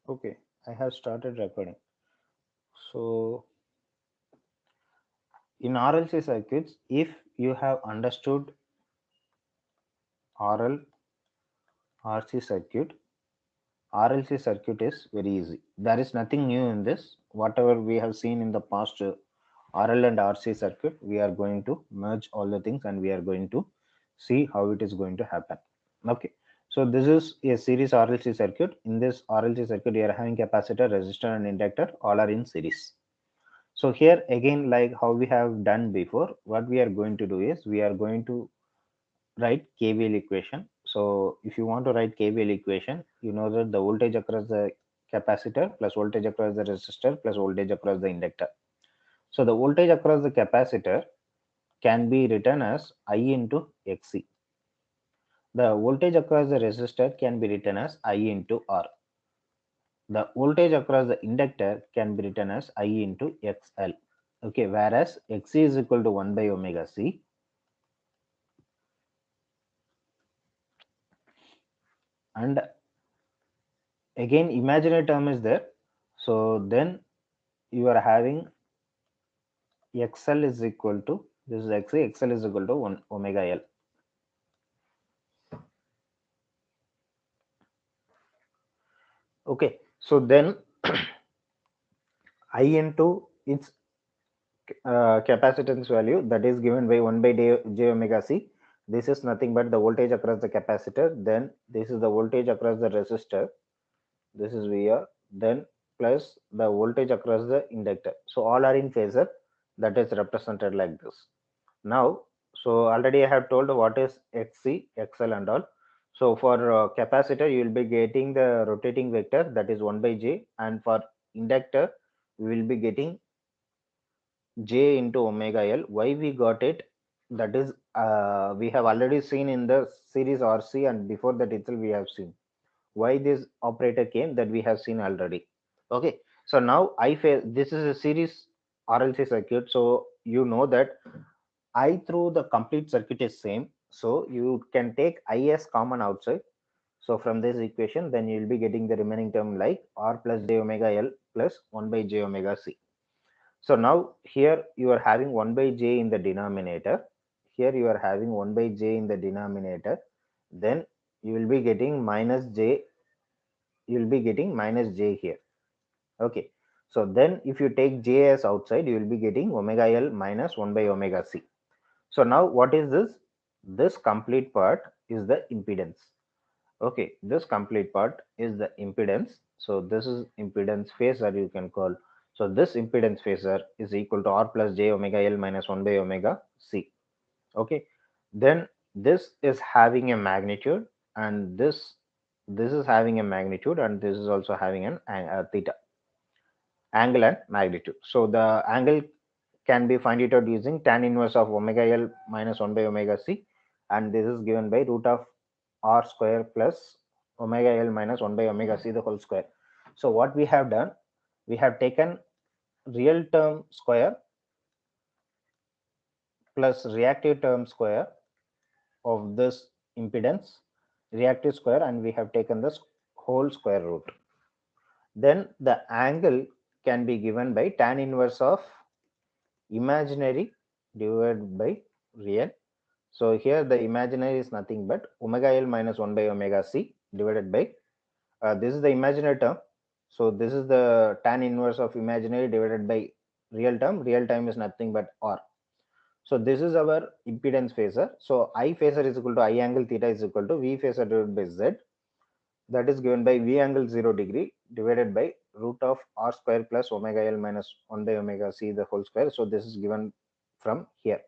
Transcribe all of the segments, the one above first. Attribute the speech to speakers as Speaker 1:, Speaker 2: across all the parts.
Speaker 1: Okay, I have started recording. So, in RLC circuits, if you have understood RL RC circuit, RLC circuit is very easy. There is nothing new in this. Whatever we have seen in the past RL and RC circuit, we are going to merge all the things and we are going to see how it is going to happen. Okay. So this is a series RLC circuit. In this RLC circuit, we are having capacitor, resistor, and inductor all are in series. So here again, like how we have done before, what we are going to do is we are going to write KVL equation. So if you want to write KVL equation, you know that the voltage across the capacitor plus voltage across the resistor plus voltage across the inductor. So the voltage across the capacitor can be written as I into XC. The voltage across the resistor can be written as I into R. The voltage across the inductor can be written as I into XL. Okay, whereas Xc is equal to 1 by omega C. And again, imaginary term is there. So then you are having XL is equal to, this is Xc, XL is equal to 1 omega L. Okay, so then I into its capacitance value, that is given by 1 by j omega c. This is nothing but the voltage across the capacitor. Then this is the voltage across the resistor. This is VR. Then plus the voltage across the inductor. So all are in phasor. That is represented like this. Now, so already I have told what is XC, XL and all. So for capacitor, you will be getting the rotating vector, that is 1 by j, and for inductor, we will be getting j into omega L. Why we got it? That is, we have already seen in the series RC, and before that itself we have seen why this operator came, that we have seen already. Okay, so now this is a series RLC circuit, so you know that I through the complete circuit is same, so you can take I as common outside. So from this equation, then you will be getting the remaining term like R plus j omega L plus 1 by j omega C. So now here you are having 1 by j in the denominator. Here you are having 1 by j in the denominator. Then you will be getting minus j. You will be getting minus j here. Okay. So then if you take j as outside, you will be getting omega L minus 1 by omega c. So now what is this? This complete part is the impedance. Okay. This complete part is the impedance. So this is impedance phasor you can call. So this impedance phasor is equal to R plus j omega L minus 1 by omega c. Okay. Then this is having a magnitude, and this is having a magnitude, and this is also having an theta, angle and magnitude. So the angle can be find it out using tan inverse of omega L minus 1 by omega c, and this is given by root of R square plus omega L minus 1 by omega c the whole square. So what we have done, we have taken real term square plus reactive term square of this impedance, reactive square, and we have taken the whole square root. Then the angle can be given by tan inverse of imaginary divided by real. So here the imaginary is nothing but omega L minus 1 by omega c divided by, this is the imaginary term. So this is the tan inverse of imaginary divided by real term. Real term is nothing but R. So this is our impedance phasor. So I phasor is equal to I angle theta is equal to V phasor divided by Z. That is given by V angle 0 degree divided by root of R square plus omega L minus 1 by omega C the whole square. So this is given from here.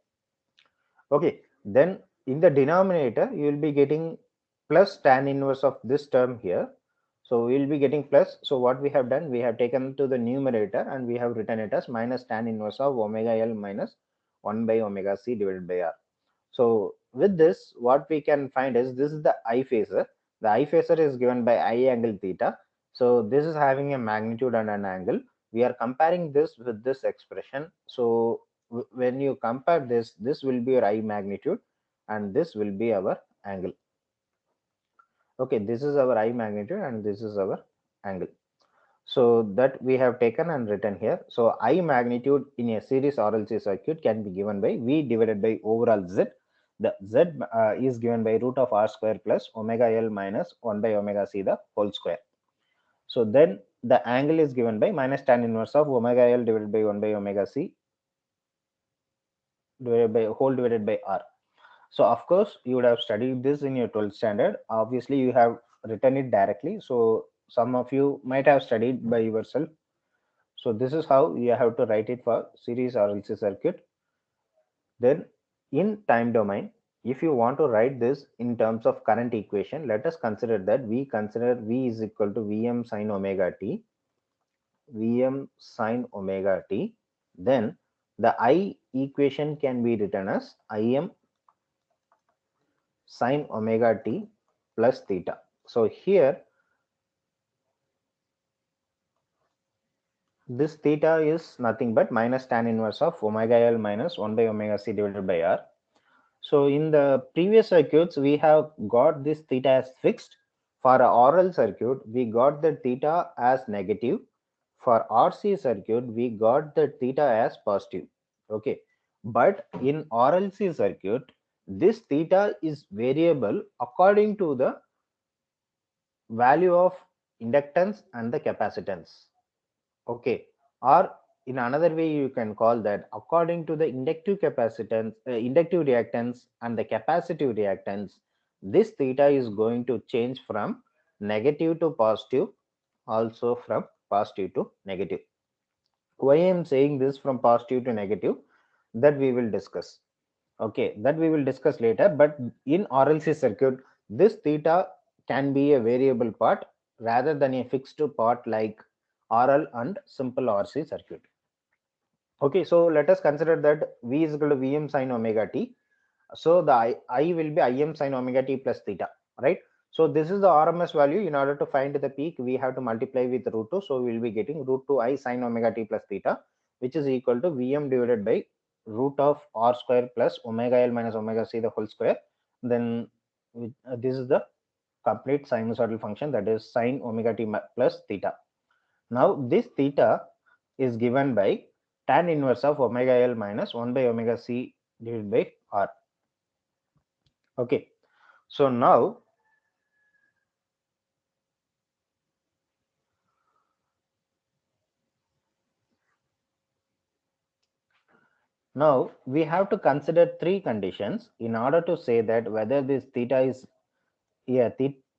Speaker 1: Okay. Then in the denominator, you will be getting plus tan inverse of this term here. So we will be getting plus. So what we have done, we have taken to the numerator and we have written it as minus tan inverse of omega L minus 1 by omega C divided by R. So with this, what we can find is this is the I phasor. The I phasor is given by I angle theta. So this is having a magnitude and an angle. We are comparing this with this expression. So when you compare this, this will be your I magnitude and this will be our angle. Okay, this is our I magnitude and this is our angle. So that we have taken and written here. So I magnitude in a series RLC circuit can be given by V divided by overall Z. The Z is given by root of R square plus omega L minus 1 by omega C the whole square. So then the angle is given by minus tan inverse of omega L divided by 1 by omega C divided by whole divided by R. So of course you would have studied this in your 12th standard. Obviously you have written it directly. So some of you might have studied by yourself. So this is how you have to write it for series RLC circuit. Then in time domain, if you want to write this in terms of current equation, let us consider that we consider V is equal to Vm sine omega t, Vm sine omega t. Then the I equation can be written as Im sine omega t plus theta. So here this theta is nothing but minus tan inverse of omega L minus 1 by omega C divided by R. So in the previous circuits, we have got this theta as fixed. For a RL circuit, we got the theta as negative. For RC circuit, we got the theta as positive. Okay. But in RLC circuit, this theta is variable according to the value of inductance and the capacitance. Okay. Or in another way, you can call that according to the inductive capacitance, inductive reactance and the capacitive reactance, this theta is going to change from negative to positive, also from positive to negative. Why I am saying this from positive to negative, that we will discuss. Okay, that we will discuss later. But in RLC circuit, this theta can be a variable part rather than a fixed part like RL and simple RC circuit. Okay, so let us consider that V is equal to Vm sine omega t. So the I will be Im sine omega t plus theta, right? So this is the RMS value. In order to find the peak, we have to multiply with root 2. So we will be getting root 2 I sine omega t plus theta, which is equal to Vm divided by root of R square plus omega L minus omega C the whole square. Then this is the complete sinusoidal function, that is sine omega t plus theta. Now this theta is given by tan inverse of omega L minus 1 by omega C divided by R. Okay, so now we have to consider three conditions in order to say that whether this theta is, yeah,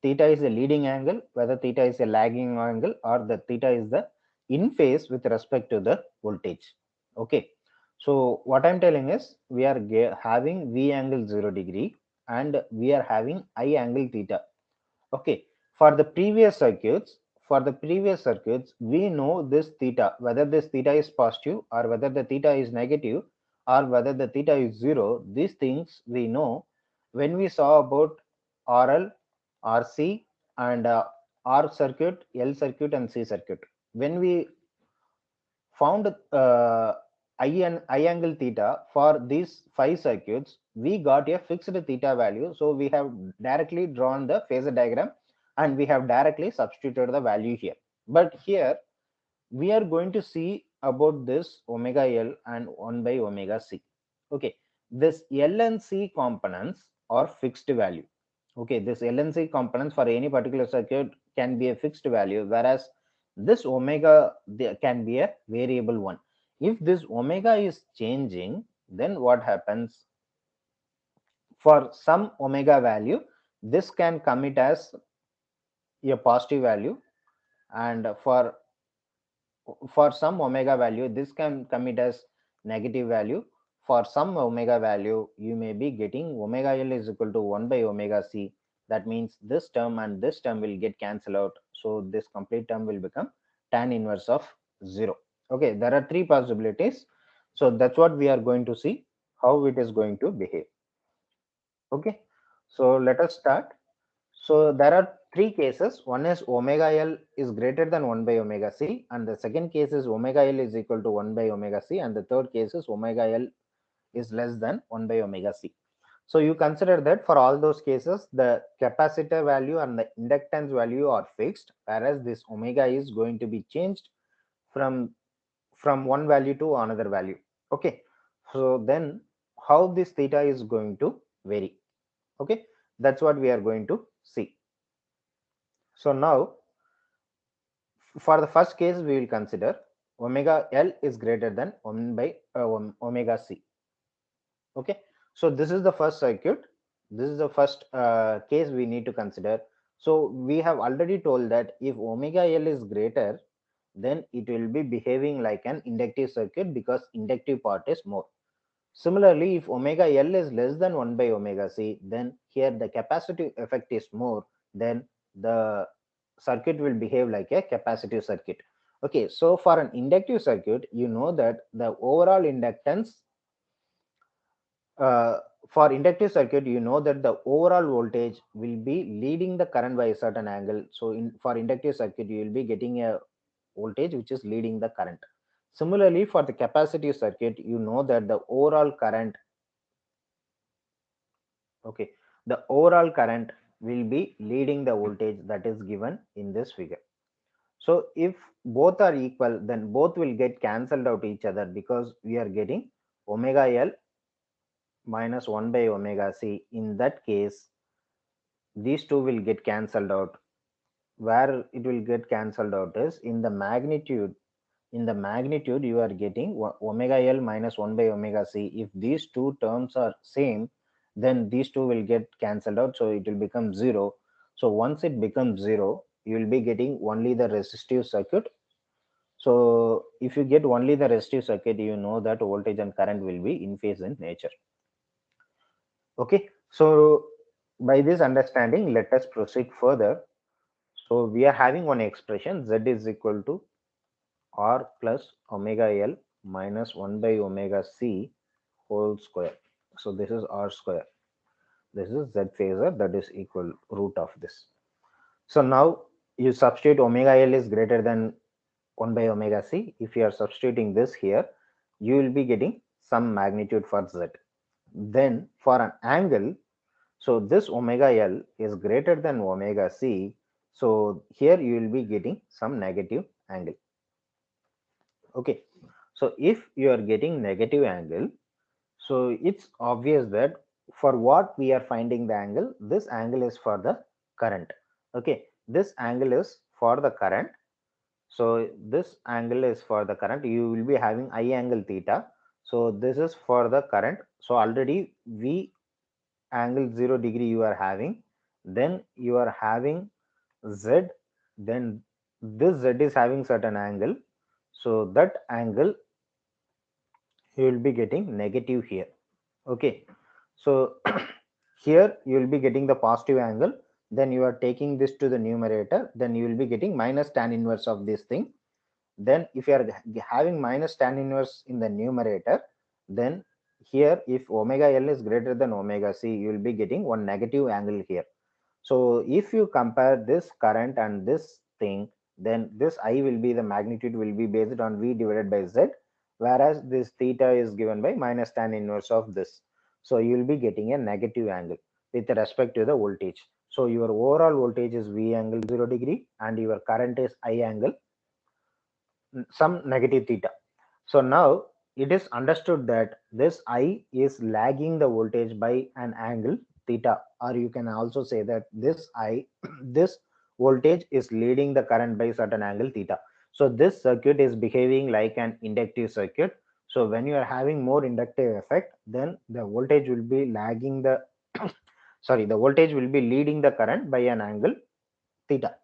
Speaker 1: theta is a leading angle, whether theta is a lagging angle, or the theta is the in phase with respect to the voltage. Okay, so what I'm telling is we are having V angle 0 degree and we are having I angle theta. Okay, for the previous circuits, we know this theta, whether this theta is positive or whether the theta is negative or whether the theta is zero. These things we know when we saw about RL, RC, and R circuit, L circuit, and C circuit. When we found I angle theta for these five circuits, we got a fixed theta value. So we have directly drawn the phasor diagram and we have directly substituted the value here. But here we are going to see about this omega L and 1 by omega C. Okay, this L and C components are fixed value. Okay, this L and C components for any particular circuit can be a fixed value, whereas this omega can be a variable one. If this omega is changing, then what happens? For some omega value, this can commit as a positive value, and for some omega value, this can commit as negative value. For some omega value, you may be getting omega L is equal to 1 by omega C. That means this term and this term will get cancelled out. So this complete term will become tan inverse of 0. Okay, there are three possibilities. So that's what we are going to see how it is going to behave. Okay, so let us start. So there are three cases. One is omega L is greater than 1 by omega C, and the second case is omega L is equal to 1 by omega C, and the third case is omega L is less than 1 by omega C. So you consider that for all those cases, the capacitor value and the inductance value are fixed, whereas this omega is going to be changed from one value to another value. Okay, so then how this theta is going to vary? Okay, that's what we are going to see. So now for the first case, we will consider omega L is greater than 1 by omega C. Okay, so this is the first circuit. This is the first case we need to consider. So we have already told that if omega L is greater, then it will be behaving like an inductive circuit because inductive part is more. Similarly, if omega L is less than 1 by omega C, then here the capacitive effect is more, then the circuit will behave like a capacitive circuit. Okay, so for an inductive circuit, you know that the overall inductance, uh, for inductive circuit, you know that the overall voltage will be leading the current by a certain angle. So for inductive circuit, you will be getting a voltage which is leading the current. Similarly, for the capacitive circuit, you know that the overall current, okay, the overall current will be leading the voltage that is given in this figure. So if both are equal, then both will get cancelled out each other because we are getting omega L minus 1 by omega C. In that case, these two will get cancelled out. Where it will get cancelled out is in the magnitude. In the magnitude, you are getting omega L minus 1 by omega C. If these two terms are same, then these two will get cancelled out. So it will become 0. So once it becomes 0, you will be getting only the resistive circuit. So if you get only the resistive circuit, you know that voltage and current will be in phase in nature. Okay. So by this understanding, let us proceed further. So we are having one expression Z is equal to R plus omega L minus 1 by omega C whole square. So this is R square. This is Z phasor, that is equal root of this. So now you substitute omega L is greater than 1 by omega C. If you are substituting this here, you will be getting some magnitude for Z. Then for an angle, so this omega L is greater than omega C. So here you will be getting some negative angle. Okay, so if you are getting negative angle, so it's obvious that for what we are finding the angle, this angle is for the current. Okay, this angle is for the current. So this angle is for the current. You will be having I angle theta. So this is for the current. So already V angle 0 degree you are having. Then you are having Z. Then this Z is having certain angle. So that angle you will be getting negative here. Okay, so here you will be getting the positive angle, then you are taking this to the numerator, then you will be getting minus tan inverse of this thing. Then if you are having minus tan inverse in the numerator, then here if omega L is greater than omega C, you will be getting one negative angle here. So if you compare this current and this thing, then this I will be the magnitude will be based on V divided by Z, whereas this theta is given by minus tan inverse of this. So you will be getting a negative angle with respect to the voltage. So your overall voltage is V angle 0 degree and your current is I angle some negative theta. So now it is understood that this I is lagging the voltage by an angle theta, or you can also say that this I, this voltage is leading the current by certain angle theta. So this circuit is behaving like an inductive circuit. So when you are having more inductive effect, then the voltage will be lagging the sorry, the voltage will be leading the current by an angle theta.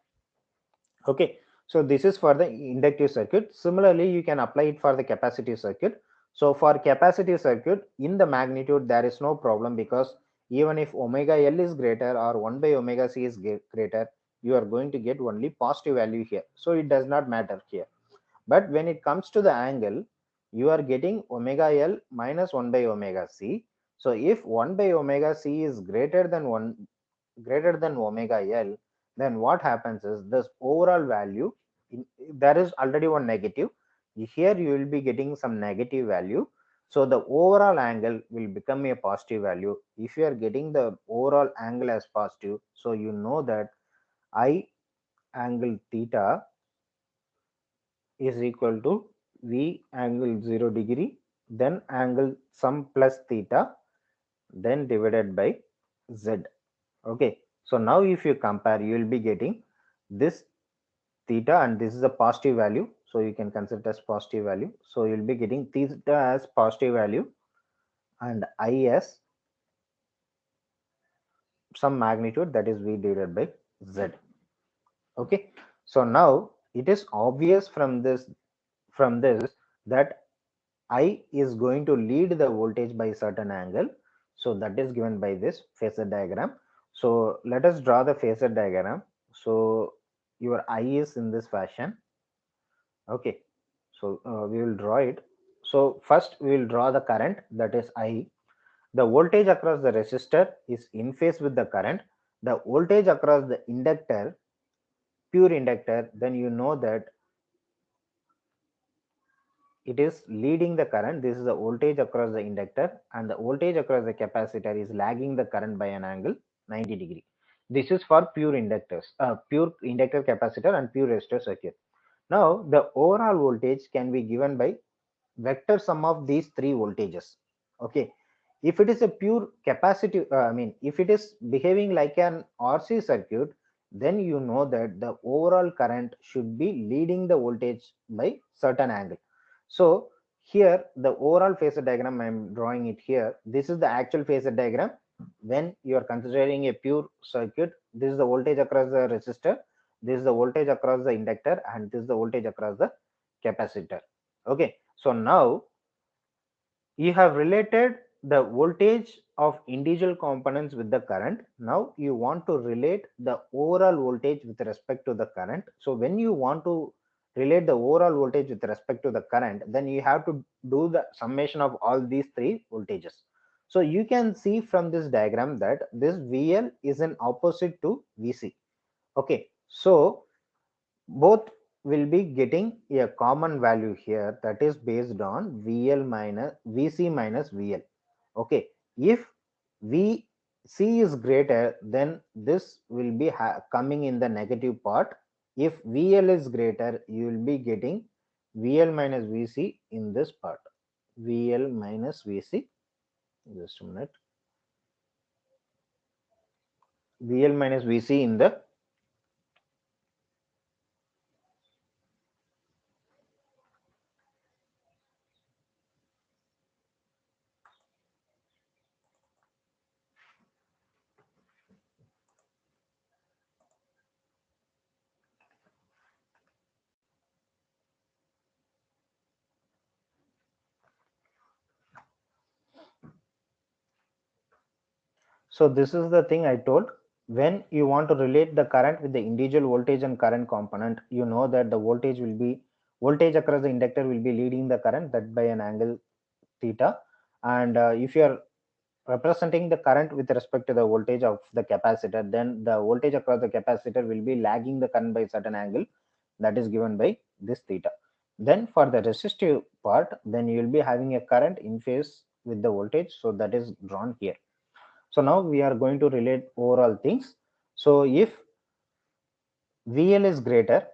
Speaker 1: Okay, so this is for the inductive circuit. Similarly, you can apply it for the capacitive circuit. So for capacitive circuit, in the magnitude, there is no problem because even if omega L is greater or 1 by omega C is greater, you are going to get only positive value here. So it does not matter here. But when it comes to the angle, you are getting omega L minus 1 by omega C. So if 1 by omega C is greater than 1 greater than omega L, then what happens is this overall value, there is already one negative. Here you will be getting some negative value. So the overall angle will become a positive value. If you are getting the overall angle as positive, so you know that I angle theta is equal to V angle 0 degree, then angle sum plus theta, then divided by Z. Okay, so now if you compare, you will be getting this theta, and this is a positive value, so you can consider it as positive value. So you'll be getting theta as positive value and I as some magnitude, that is V divided by Z. Okay, so now it is obvious from this that I is going to lead the voltage by certain angle. So that is given by this phasor diagram. So let us draw the phasor diagram. So your I is in this fashion. Okay, so we will draw it. So first we will draw the current, that is I. The voltage across the resistor is in phase with the current. The voltage across the inductor, pure inductor, then you know that it is leading the current. This is the voltage across the inductor, and the voltage across the capacitor is lagging the current by an angle 90 degree. This is for pure inductors, pure inductor, capacitor, and pure resistor circuit. Now the overall voltage can be given by vector sum of these three voltages. Okay, if it is a pure capacitive, if it is behaving like an RC circuit, then you know that the overall current should be leading the voltage by certain angle. So here the overall phasor diagram I am drawing it here. This is the actual phasor diagram. When you are considering a pure circuit, this is the voltage across the resistor, this is the voltage across the inductor, and this is the voltage across the capacitor. Okay, so now you have related the voltage of individual components with the current. Now you want to relate the overall voltage with respect to the current. So when you want to relate the overall voltage with respect to the current, then you have to do the summation of all these three voltages. So you can see from this diagram that this VL is an opposite to VC. Okay, so both will be getting a common value here, that is based on VL minus VC minus VL. Okay, if VC is greater, then this will be coming in the negative part. If VL is greater, you will be getting VL minus VC in this part. VL minus VC, just a minute. VL minus VC in the So this is the thing I told. When you want to relate the current with the individual voltage and current component, you know that the voltage across the inductor will be leading the current, that by an angle theta. And if you are representing the current with respect to the voltage of the capacitor, then the voltage across the capacitor will be lagging the current by a certain angle, that is given by this theta. Then for the resistive part, then you will be having a current in phase with the voltage, so that is drawn here. So now we are going to relate overall things. So if VL is greater,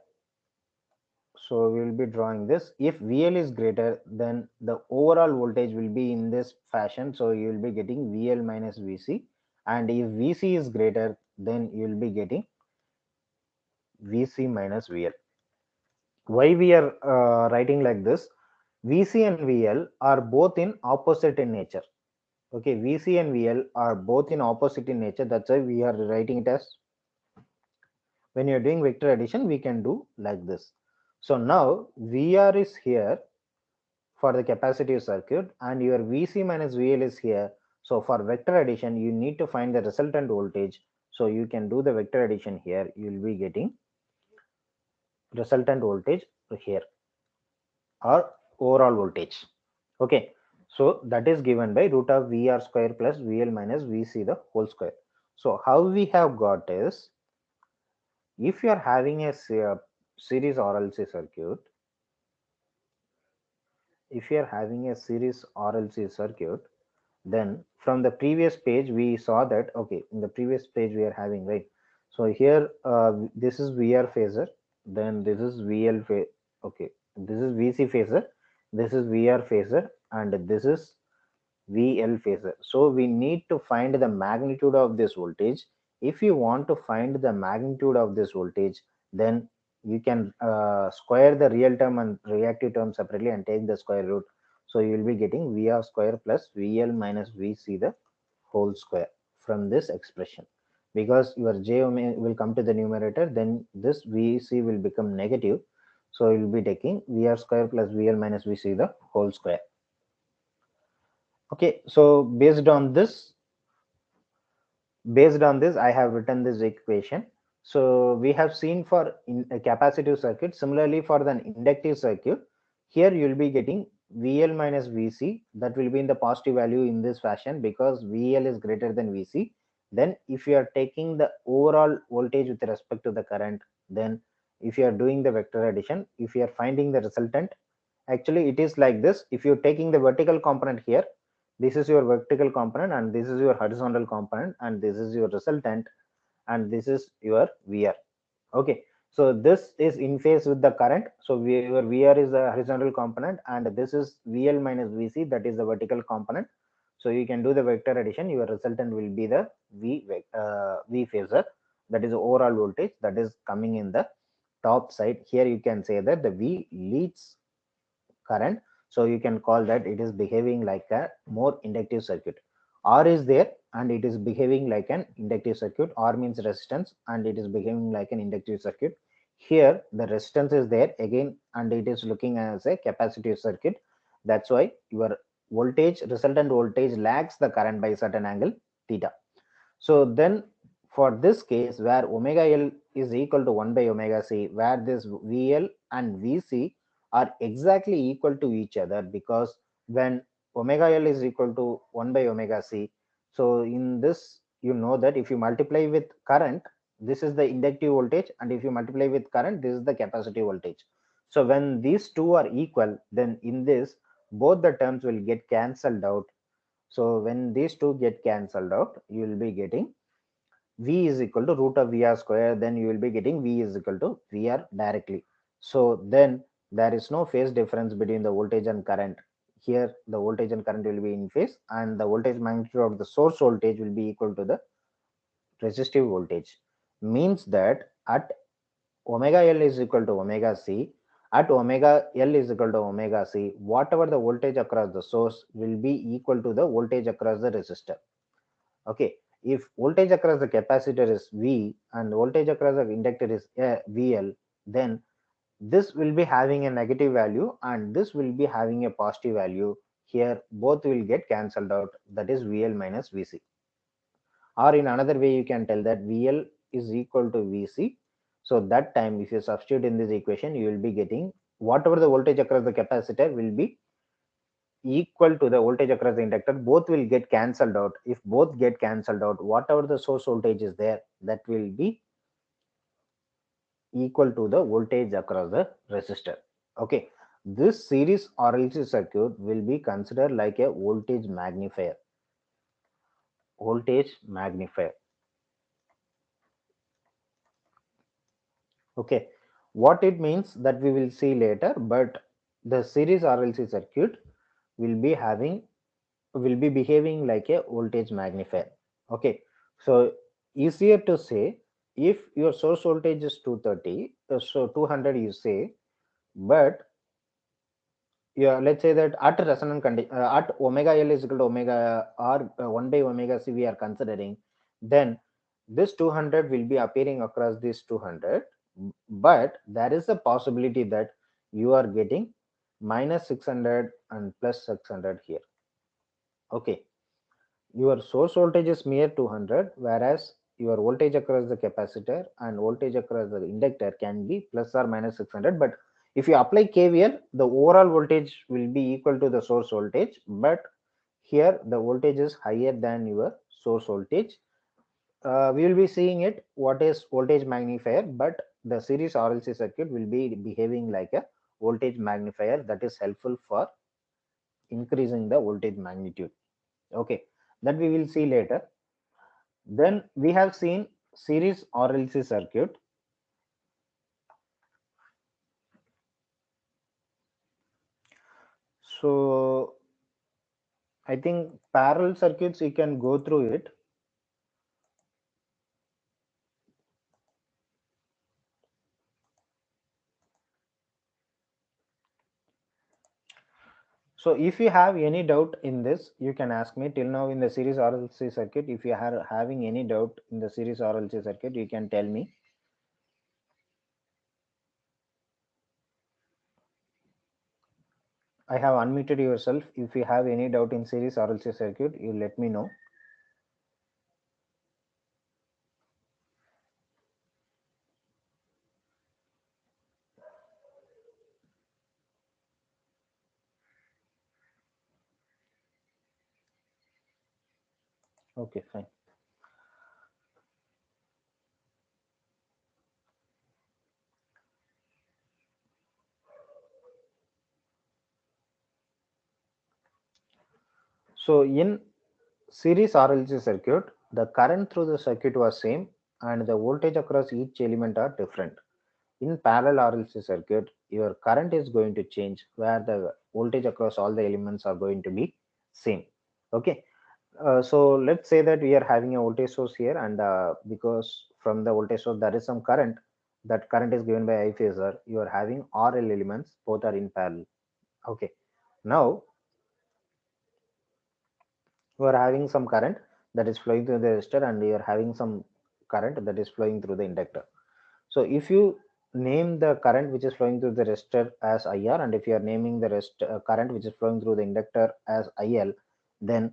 Speaker 1: so we will be drawing this. If VL is greater, then the overall voltage will be in this fashion. So you will be getting VL minus VC. And if VC is greater, then you will be getting VC minus VL. Why we are writing like this? VC and VL are both in opposite in nature. Okay, VC and VL are both in opposite in nature. That's why we are writing it as, when you're doing vector addition, we can do like this. So now VR is here for the capacitive circuit, and your VC minus VL is here. So for vector addition, you need to find the resultant voltage. So you can do the vector addition here. You will be getting resultant voltage here, or overall voltage. Okay, so that is given by root of VR square plus VL minus VC the whole square. So how we have got is, if you are having a series RLC circuit, if you are having a series RLC circuit, then from the previous page we saw that, okay, in the previous page we are having, right? So here this is VR phasor, then this is okay, this is VC phasor, this is VR phasor, and this is VL phasor. So we need to find the magnitude of this voltage. If you want to find the magnitude of this voltage, then you can square the real term and reactive term separately and take the square root. So you will be getting VR square plus VL minus VC the whole square from this expression. Because your J omega will come to the numerator, then this VC will become negative. So you will be taking VR square plus VL minus VC the whole square. Okay, so based on this I have written this equation. So we have seen for a capacitive circuit. Similarly, for the inductive circuit, here you will be getting VL minus VC, that will be in the positive value in this fashion because VL is greater than VC. Then if you are taking the overall voltage with respect to the current, then if you are doing the vector addition, if you are finding the resultant, actually it is like this. If you're taking the vertical component here, this is your vertical component and this is your horizontal component and this is your resultant and this is your VR. Okay, so this is in phase with the current. So your VR is the horizontal component and this is VL minus VC, that is the vertical component. So you can do the vector addition, your resultant will be the V phasor, that is the overall voltage that is coming in the top side. Here you can say that the V leads current. So you can call that it is behaving like a more inductive circuit. R is there and it is behaving like an inductive circuit. R means resistance and it is behaving like an inductive circuit. Here the resistance is there again and it is looking as a capacitive circuit. That's why your voltage, resultant voltage, lags the current by a certain angle theta. So then for this case where omega L is equal to 1 by omega C, where this VL and VC are exactly equal to each other, because when omega L is equal to 1 by omega C, so in this you know that if you multiply with current, this is the inductive voltage, and if you multiply with current, this is the capacitive voltage. So when these two are equal, then in this both the terms will get cancelled out. So when these two get cancelled out, you will be getting V is equal to root of VR square. Then you will be getting V is equal to VR directly. So then there is no phase difference between the voltage and current. Here the voltage and current will be in phase, and the voltage magnitude of the source voltage will be equal to the resistive voltage. Means that at omega L is equal to omega C, at omega L is equal to omega C, whatever the voltage across the source will be equal to the voltage across the resistor. Okay, if voltage across the capacitor is V and voltage across the inductor is VL, then this will be having a negative value and this will be having a positive value. Here both will get cancelled out, that is VL minus VC. Or in another way you can tell that VL is equal to VC. So that time if you substitute in this equation, you will be getting whatever the voltage across the capacitor will be equal to the voltage across the inductor. Both will get cancelled out. If both get cancelled out, whatever the source voltage is there, that will be equal to the voltage across the resistor. Okay, this series RLC circuit will be considered like a voltage magnifier. Voltage magnifier. Okay, what it means that we will see later, but the series RLC circuit will be behaving like a voltage magnifier. Okay, so easier to say, if your source voltage is 230, so 200 you say, but yeah, let's say that at resonant condition, at omega L is equal to omega R 1 by omega C we are considering, then this 200 will be appearing across this 200, but there is a possibility that you are getting minus 600 and plus 600 here. Okay, your source voltage is mere 200, whereas your voltage across the capacitor and voltage across the inductor can be plus or minus 600. But if you apply KVL, the overall voltage will be equal to the source voltage, but here the voltage is higher than your source voltage. We will be seeing it what is voltage magnifier, but the series RLC circuit will be behaving like a voltage magnifier, that is helpful for increasing the voltage magnitude. Okay, that we will see later. Then we have seen series RLC circuit. So I think parallel circuits you can go through it. So if you have any doubt in this, you can ask me. Till now in the series RLC circuit, if you are having any doubt in the series RLC circuit, you can tell me. I have unmuted yourself. If you have any doubt in series RLC circuit, you let me know. Okay, fine. So in series RLC circuit, the current through the circuit was same and the voltage across each element are different. In parallel RLC circuit, your current is going to change where the voltage across all the elements are going to be same. Okay. So let's say that we are having a voltage source here, and because from the voltage source there is some current, that current is given by I phasor. You are having RL elements, both are in parallel. Okay. Now you are having some current that is flowing through the resistor, and you are having some current that is flowing through the inductor. So if you name the current which is flowing through the resistor as IR, and if you are naming the current which is flowing through the inductor as IL, then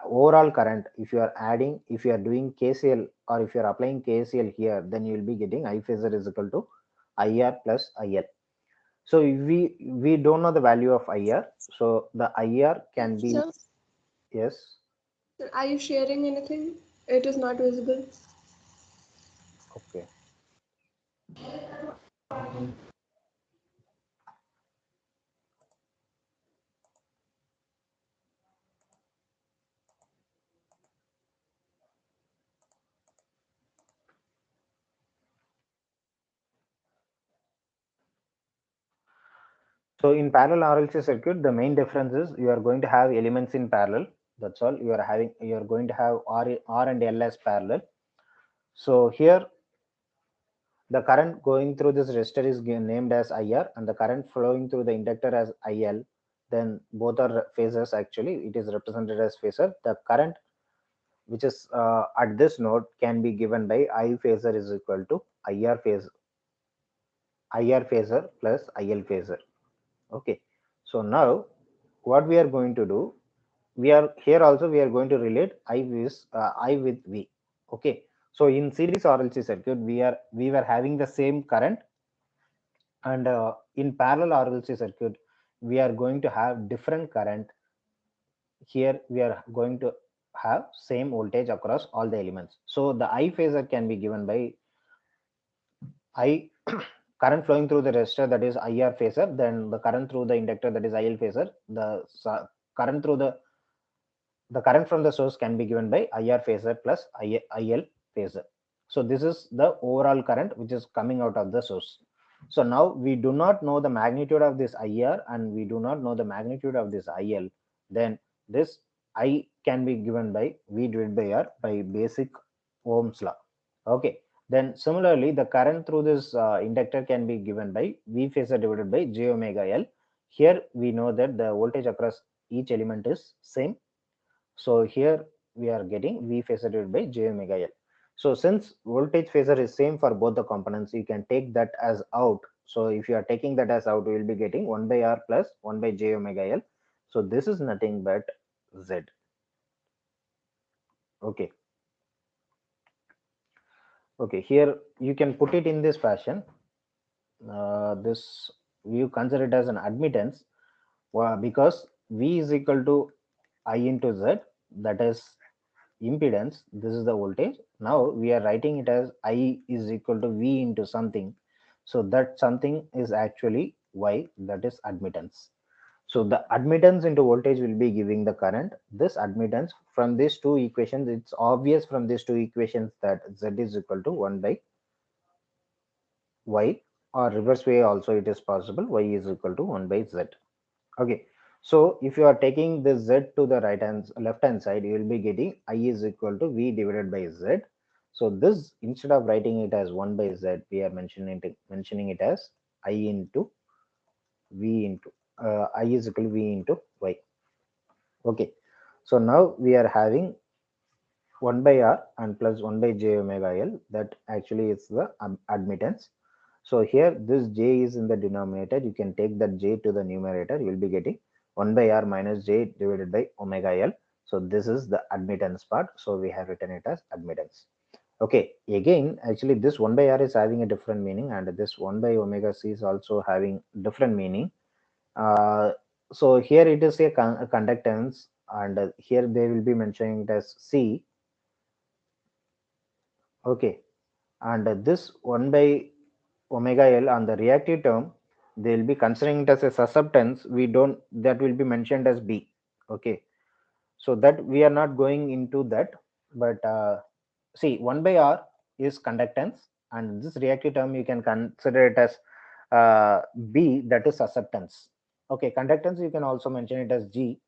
Speaker 1: overall current, if you are adding, if you are doing KCL or if you are applying KCL here, then you will be getting I phasor is equal to IR plus IL. So we don't know the value of IR, so the IR can be,
Speaker 2: Sir,
Speaker 1: yes.
Speaker 2: are you sharing anything? It is not visible.
Speaker 1: Okay. So in parallel RLC circuit, the main difference is you are going to have elements in parallel. That's all. You are going to have R and L as parallel. So here the current going through this resistor is named as IR, and the current flowing through the inductor as IL. Then both are phasors actually. It is represented as phasor. The current which is at this node can be given by I phasor is equal to IR phasor plus IL phasor. Okay. So now what we are going to do, we are here also we are going to relate I with V. Okay. So in series RLC circuit, we were having the same current, and in parallel RLC circuit, we are going to have different current. Here we are going to have same voltage across all the elements. So the I phasor can be given by I current flowing through the resistor, that is IR phasor, then the current through the inductor, that is IL phasor. Current through the current from the source can be given by IR phasor plus IL phasor. So this is the overall current which is coming out of the source. So now we do not know the magnitude of this IR and we do not know the magnitude of this IL. Then this I can be given by V divided by R by basic Ohm's law. Okay. Then similarly, the current through this inductor can be given by V phasor divided by j omega L. Here we know that the voltage across each element is same. So here we are getting V phasor divided by j omega L. So since voltage phasor is same for both the components, you can take that as out. So if you are taking that as out, we will be getting 1 by R plus 1 by j omega L. So this is nothing but Z. Okay. Okay. Here you can put it in this fashion. This you consider it as an admittance, because V is equal to I into Z, that is impedance, this is the voltage. Now we are writing it as I is equal to V into something, so that something is actually Y, that is admittance. So the admittance into voltage will be giving the current. This admittance from these two equations, it's obvious from these two equations that Z is equal to 1 by Y, or reverse way also it is possible. Y is equal to 1 by Z. Okay. So if you are taking this Z to the left hand side, you will be getting I is equal to V divided by Z. So this, instead of writing it as 1 by Z, we are mentioning it as I into V into I is equal to V into Y. Okay. So now we are having 1 by R and plus 1 by J omega L. That actually is the admittance. So here this J is in the denominator. You can take that J to the numerator. You will be getting 1 by R minus J divided by omega L. So this is the admittance part. So we have written it as admittance. Okay. Again, actually this 1 by R is having a different meaning, and this 1 by omega C is also having different meaning. So here it is a conductance, and here they will be mentioning it as C. Okay. And this 1 by omega L on the reactive term, they will be considering it as a susceptance. We don't, that will be mentioned as B. Okay. So that we are not going into that, but see, 1 by R is conductance, and this reactive term you can consider it as B, that is susceptance. Okay, conductance you can also mention it as G.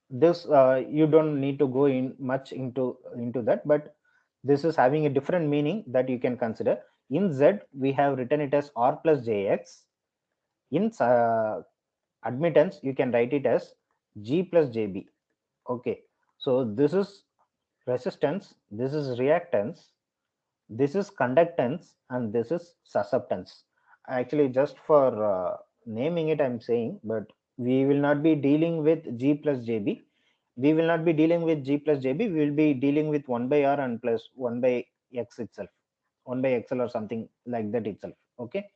Speaker 1: This you don't need to go in much into that, but this is having a different meaning that you can consider. In Z we have written it as R plus JX. In admittance you can write it as G plus JB. Okay, so this is resistance, this is reactance, this is conductance, and this is susceptance. Actually, just for naming it I'm saying, but we will not be dealing with G plus JB. We will not be dealing with G plus JB. We will be dealing with 1 by R and plus 1 by X itself, 1 by XL or something like that itself. Okay,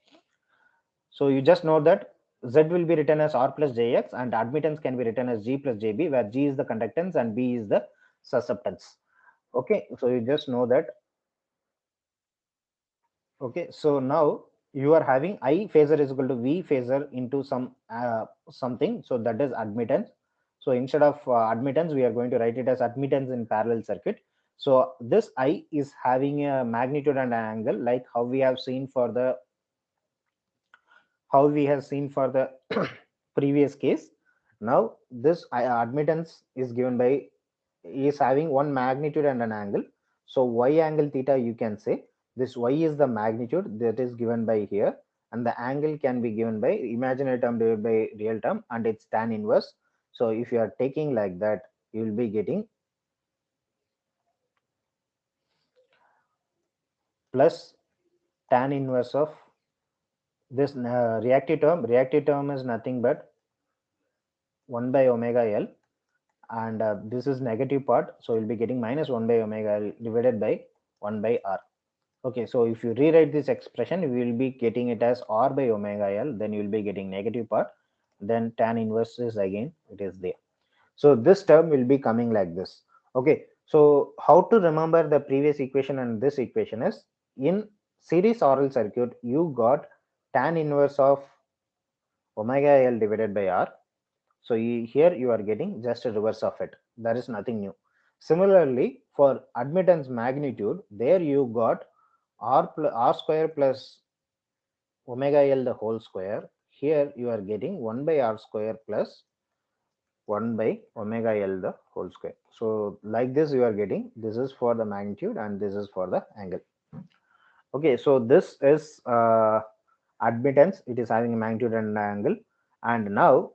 Speaker 1: so you just know that Z will be written as R plus JX, and admittance can be written as G plus JB, where G is the conductance and B is the susceptance. Okay, so you just know that. Okay, so now you are having I phasor is equal to V phasor into something, so that is admittance. So instead of admittance, we are going to write it as admittance in parallel circuit. So this I is having a magnitude and an angle, like how we have seen for the previous case. Now this admittance is given by, is having one magnitude and an angle. So y angle theta, you can say this y is the magnitude that is given by here, and the angle can be given by imaginary term divided by real term, and it's tan inverse. So if you are taking like that, you will be getting plus tan inverse of this reactive term. Reactive term is nothing but 1 by omega L, and this is negative part, so you'll be getting minus 1 by omega L divided by 1 by R. Okay, so if you rewrite this expression, you will be getting it as R by omega L, then you will be getting negative part, then tan inverse is again, it is there. So this term will be coming like this. Okay, so how to remember the previous equation and this equation is, in series RL circuit, you got tan inverse of omega L divided by R. So here you are getting just a reverse of it. There is nothing new. Similarly, for admittance magnitude, there you got R square plus omega L the whole square. Here you are getting 1 by R square plus 1 by omega L the whole square. So like this you are getting, this is for the magnitude and this is for the angle. Okay, so this is admittance. It is having a magnitude and an angle. And now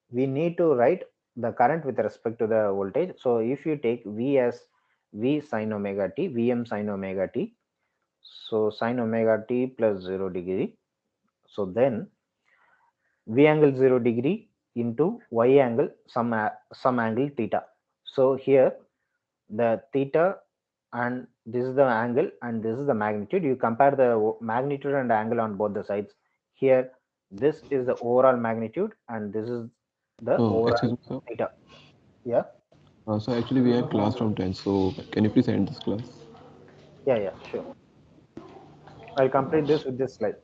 Speaker 1: we need to write the current with respect to the voltage. So if you take V as V sine omega t, Vm sine omega t, so sine omega t plus 0 degree. So then V angle 0 degree into Y angle some angle theta. So here the theta, and this is the angle and this is the magnitude. You compare the magnitude and angle on both the sides. Here this is the overall magnitude and this is the
Speaker 3: Excuse
Speaker 1: overall
Speaker 3: me, sir.
Speaker 1: theta. Yeah,
Speaker 3: So actually, we have class from 10. So can you please end this class?
Speaker 1: yeah, sure. I'll complete this with this slide.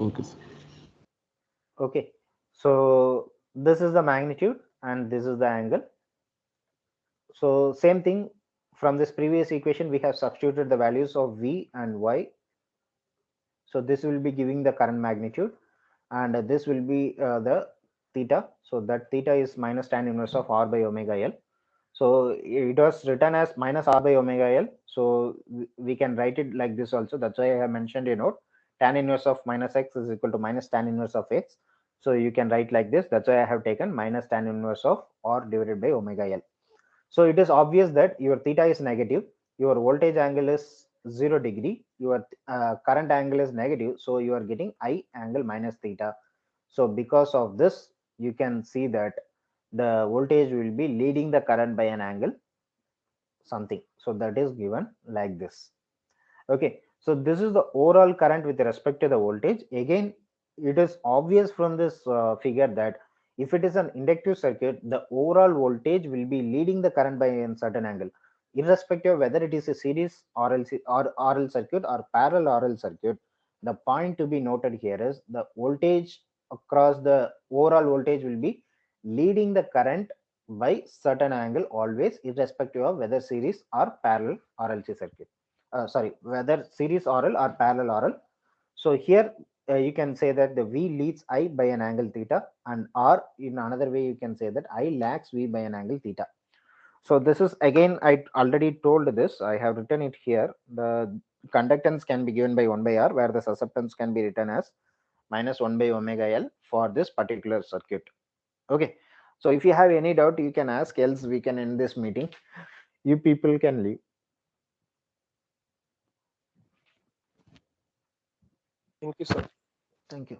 Speaker 3: Okay, sir.
Speaker 1: Okay. So this is the magnitude and this is the angle. So same thing, from this previous equation we have substituted the values of V and Y. So this will be giving the current magnitude, and this will be the theta. So that theta is minus tan inverse of R by omega L. So it was written as minus R by omega L. So we can write it like this also. That's why I have mentioned a note. Tan inverse of minus x is equal to minus tan inverse of x. So you can write like this. That's why I have taken minus tan inverse of R divided by omega L. So it is obvious that your theta is negative, your voltage angle is 0 degree, your current angle is negative, so you are getting I angle minus theta. So because of this, you can see that the voltage will be leading the current by an angle something. So that is given like this. Okay, so this is the overall current with respect to the voltage. Again, it is obvious from this figure that if it is an inductive circuit, the overall voltage will be leading the current by a certain angle, irrespective of whether it is a series RLC or RL circuit or parallel RL circuit. The point to be noted here is the voltage across the overall voltage will be leading the current by certain angle always, irrespective of whether series or parallel RLC circuit. Sorry, whether series RL or parallel RL. So here you can say that the V leads I by an angle theta, and R in another way you can say that I lags V by an angle theta. So this is again, I already told this, I have written it here. The conductance can be given by 1 by R, where the susceptance can be written as minus 1 by omega L for this particular circuit. Okay. So if you have any doubt, you can ask, else we can end this meeting. You people can leave.
Speaker 4: Thank you, sir.
Speaker 1: Thank you.